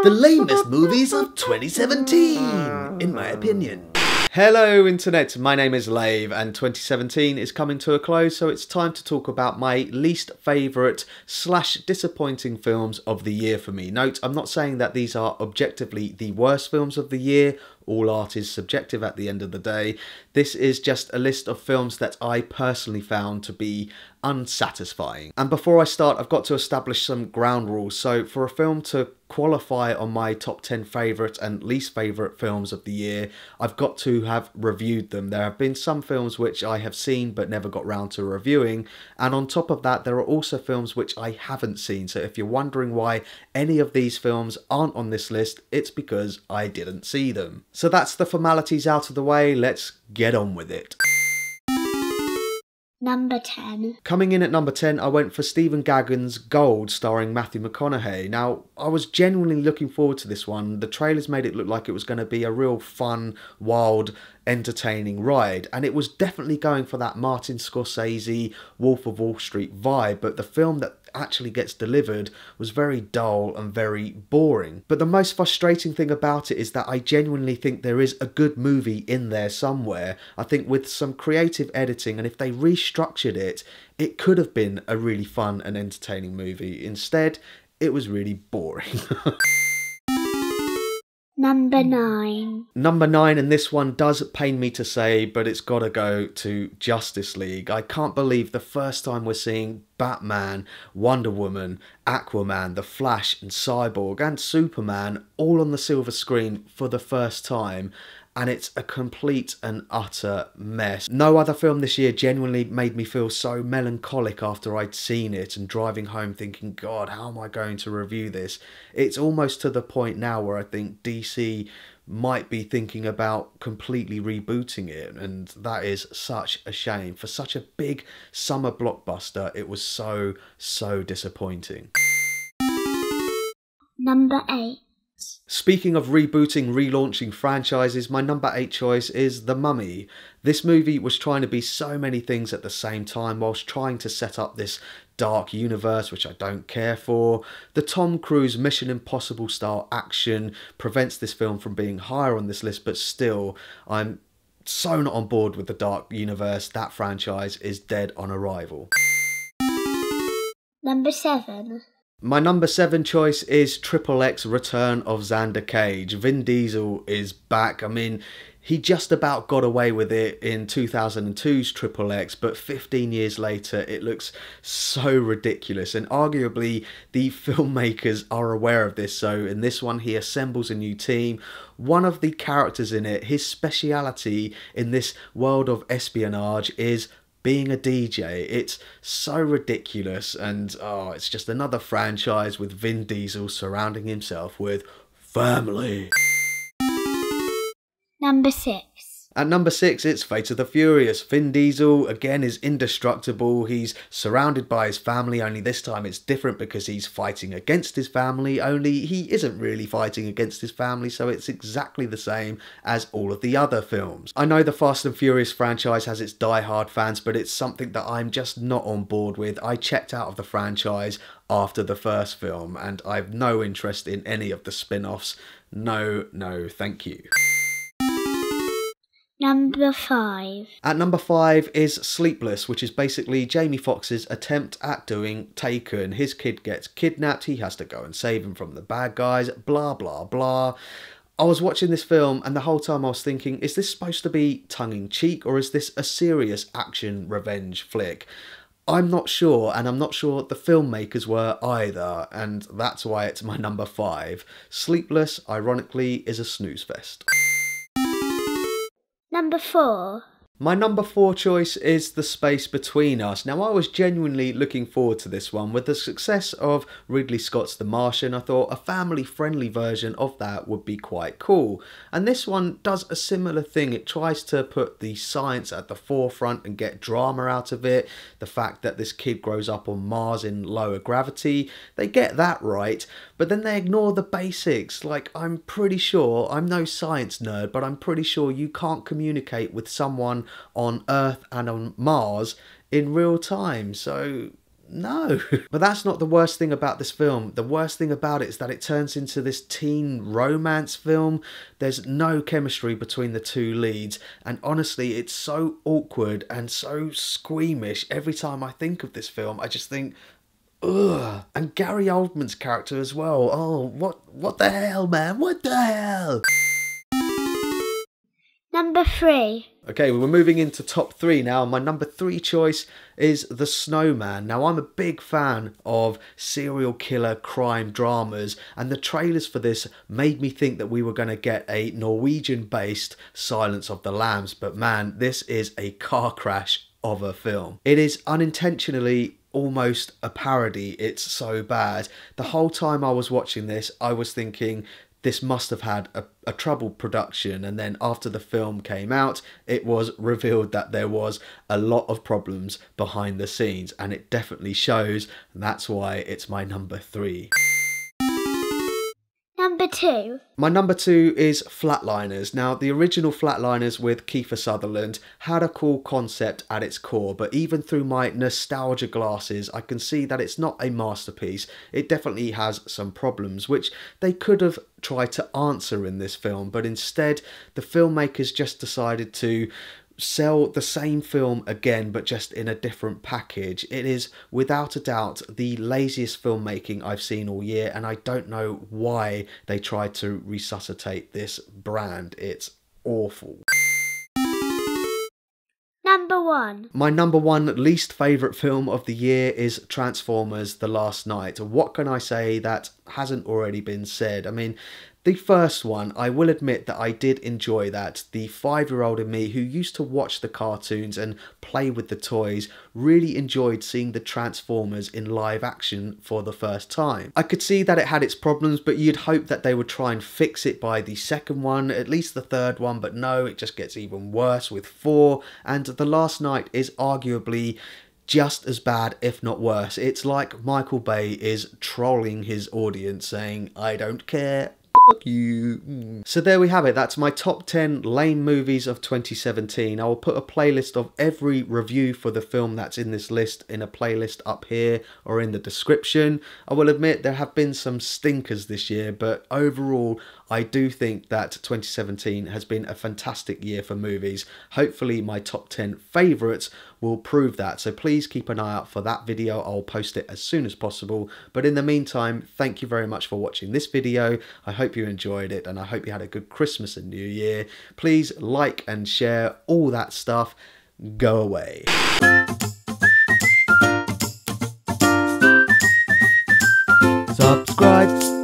The lamest movies of 2017, in my opinion. Hello internet, my name is Lave and 2017 is coming to a close, so it's time to talk about my least favourite / disappointing films of the year for me. Note, I'm not saying that these are objectively the worst films of the year. All art is subjective at the end of the day. This is just a list of films that I personally found to be unsatisfying. And before I start, I've got to establish some ground rules. So for a film to qualify on my top 10 favourite and least favourite films of the year, I've got to have reviewed them. There have been some films which I have seen but never got round to reviewing, and on top of that there are also films which I haven't seen. So if you're wondering why any of these films aren't on this list, it's because I didn't see them. So that's the formalities out of the way, let's get on with it. Number 10. Coming in at number 10, I went for Stephen Gaggen's Gold, starring Matthew McConaughey. Now, I was genuinely looking forward to this one. The trailers made it look like it was going to be a real fun, wild, entertaining ride, and it was definitely going for that Martin Scorsese, Wolf of Wall Street vibe, but the film that actually gets delivered was very dull and very boring. But the most frustrating thing about it is that I genuinely think there is a good movie in there somewhere. I think with some creative editing, and if they restructured it, it could have been a really fun and entertaining movie. Instead, it was really boring. Number 9. Number 9, and this one does pain me to say, but it's got to go to Justice League. I can't believe the first time we're seeing Batman, Wonder Woman, Aquaman, The Flash and Cyborg and Superman all on the silver screen for the first time, and it's a complete and utter mess. No other film this year genuinely made me feel so melancholic after I'd seen it and driving home thinking, God, how am I going to review this? It's almost to the point now where I think DC might be thinking about completely rebooting it, and that is such a shame. For such a big summer blockbuster, it was so disappointing. Number 8. Speaking of rebooting, relaunching franchises, my number 8 choice is The Mummy. This movie was trying to be so many things at the same time whilst trying to set up this dark universe, which I don't care for. The Tom Cruise Mission Impossible style action prevents this film from being higher on this list, but still, I'm so not on board with the dark universe. That franchise is dead on arrival. Number 7. My number 7 choice is XXX Return of Xander Cage. Vin Diesel is back. I mean, he just about got away with it in 2002's XXX, but 15 years later it looks so ridiculous, and arguably the filmmakers are aware of this. So in this one he assembles a new team. One of the characters in it, his speciality in this world of espionage is being a DJ. It's so ridiculous, and it's just another franchise with Vin Diesel surrounding himself with family. Number 6. At number 6, it's Fate of the Furious. Vin Diesel, again, is indestructible. He's surrounded by his family, only this time it's different because he's fighting against his family, only he isn't really fighting against his family, so it's exactly the same as all of the other films. I know the Fast and Furious franchise has its die-hard fans, but it's something that I'm just not on board with. I checked out of the franchise after the first film, and I've no interest in any of the spin-offs. No, thank you. Number 5. At number 5 is Sleepless, which is basically Jamie Foxx's attempt at doing Taken. His kid gets kidnapped, he has to go and save him from the bad guys, blah blah blah. I was watching this film and the whole time I was thinking, is this supposed to be tongue-in-cheek or is this a serious action revenge flick? I'm not sure, and I'm not sure the filmmakers were either, and that's why it's my number 5. Sleepless, ironically, is a snooze fest. Number 4. My number 4 choice is The Space Between Us. Now, I was genuinely looking forward to this one. With the success of Ridley Scott's The Martian, I thought a family-friendly version of that would be quite cool. And this one does a similar thing. It tries to put the science at the forefront and get drama out of it. The fact that this kid grows up on Mars in lower gravity, they get that right. But then they ignore the basics. Like, I'm pretty sure, I'm no science nerd, but I'm pretty sure you can't communicate with someone on Earth and on Mars in real time. So no. But that's not the worst thing about this film. The worst thing about it is that it turns into this teen romance film. There's no chemistry between the two leads, and honestly, it's so awkward and so squeamish. Every time I think of this film, I just think, ugh. And Gary Oldman's character as well. Oh, what the hell, man? What the hell? Number 3. Okay, we're moving into top 3 now. My number 3 choice is The Snowman. Now, I'm a big fan of serial killer crime dramas, and the trailers for this made me think that we were going to get a Norwegian-based Silence of the Lambs, but man, this is a car crash of a film. It is unintentionally almost a parody. It's so bad. The whole time I was watching this, I was thinking, this must have had a troubled production, and then after the film came out, it was revealed that there was a lot of problems behind the scenes, and it definitely shows, and that's why it's my number 3. Number 2. My number 2 is Flatliners. Now, the original Flatliners with Kiefer Sutherland had a cool concept at its core, but even through my nostalgia glasses, I can see that it's not a masterpiece. It definitely has some problems, which they could have tried to answer in this film, but instead, the filmmakers just decided to sell the same film again, but just in a different package. It is without a doubt the laziest filmmaking I've seen all year, and I don't know why they tried to resuscitate this brand. It's awful. Number 1. My number 1 least favourite film of the year is Transformers: The Last Knight. What can I say that hasn't already been said? I mean, the first one, I will admit that I did enjoy that. The 5-year-old in me who used to watch the cartoons and play with the toys really enjoyed seeing the Transformers in live action for the first time. I could see that it had its problems, but you'd hope that they would try and fix it by the second one, at least the third one, but no, it just gets even worse with 4, and The Last Knight is arguably just as bad, if not worse. It's like Michael Bay is trolling his audience saying, I don't care, fuck you. So there we have it. That's my top 10 lame movies of 2017. I will put a playlist of every review for the film that's in this list in a playlist up here or in the description. I will admit there have been some stinkers this year, but overall I do think that 2017 has been a fantastic year for movies. Hopefully my top 10 favourites will prove that, so please keep an eye out for that video. I'll post it as soon as possible, but in the meantime, thank you very much for watching this video. I hope you enjoyed it, and I hope you had a good Christmas and New Year. Please like and share, all that stuff. Go away. Subscribe.